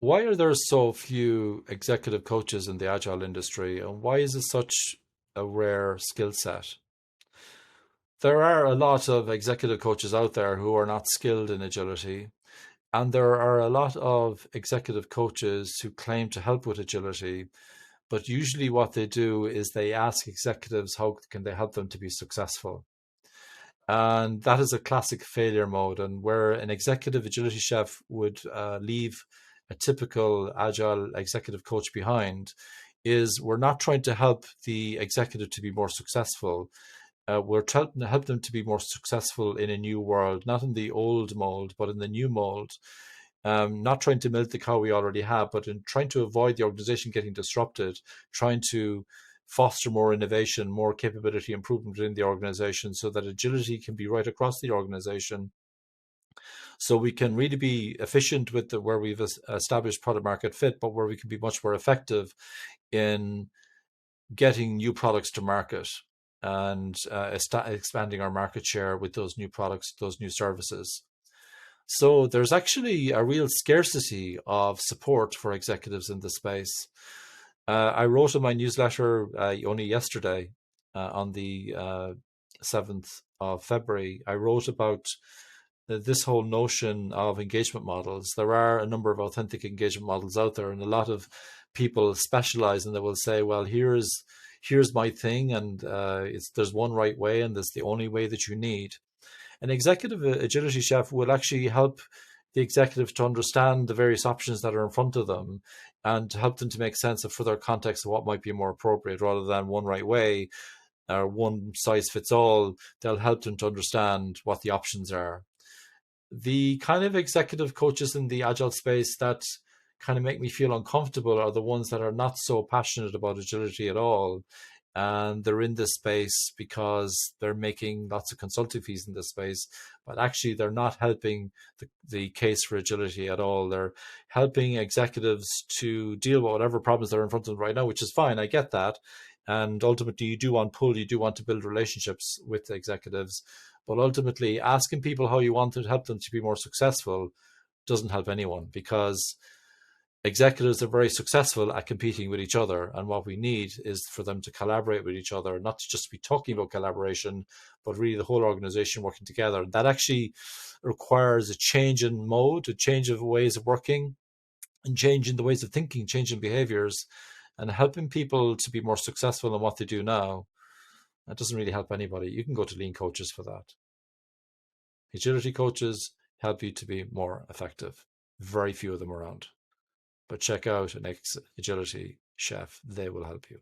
Why are there so few executive coaches in the agile industry, and why is it such a rare skill set? There are a lot of executive coaches out there who are not skilled in agility, and there are a lot of executive coaches who claim to help with agility, but usually what they do is they ask executives how can they help them to be successful. And that is a classic failure mode, and where an executive agility chef would leave a typical agile executive coach behind is we're not trying to help the executive to be more successful. We're trying to help them to be more successful in a new world, not in the old mold, but in the new mold. Not trying to milk the cow we already have, but in trying to avoid the organization getting disrupted, trying to foster more innovation, more capability improvement within the organization so that agility can be right across the organization. So we can really be efficient with where we've established product market fit, but where we can be much more effective in getting new products to market and expanding our market share with those new products, those new services. So there's actually a real scarcity of support for executives in this space. I wrote in my newsletter only yesterday on the 7th of February. I wrote about this whole notion of engagement models. There are a number of authentic engagement models out there, and a lot of people specialize, and they will say, well, here's my thing, and there's one right way, and there's the only way that you need. An executive agility chef will actually help the executive to understand the various options that are in front of them and to help them to make sense of further context of what might be more appropriate rather than one right way or one size fits all. They'll help them to understand what the options are. The kind of executive coaches in the agile space that kind of make me feel uncomfortable are the ones that are not so passionate about agility at all. And they're in this space because they're making lots of consulting fees in this space, but actually they're not helping the case for agility at all. They're helping executives to deal with whatever problems that are in front of them right now, which is fine. I get that. And ultimately, you do want pull, you do want to build relationships with executives. But ultimately, asking people how you want to help them to be more successful doesn't help anyone, because executives are very successful at competing with each other. And what we need is for them to collaborate with each other, not to just be talking about collaboration, but really the whole organization working together. That actually requires a change in mode, a change of ways of working, and change in the ways of thinking, change in behaviors, and helping people to be more successful in what they do now. That doesn't really help anybody. You can go to lean coaches for that. Agility coaches help you to be more effective. Very few of them around. But check out an agility chef. They will help you.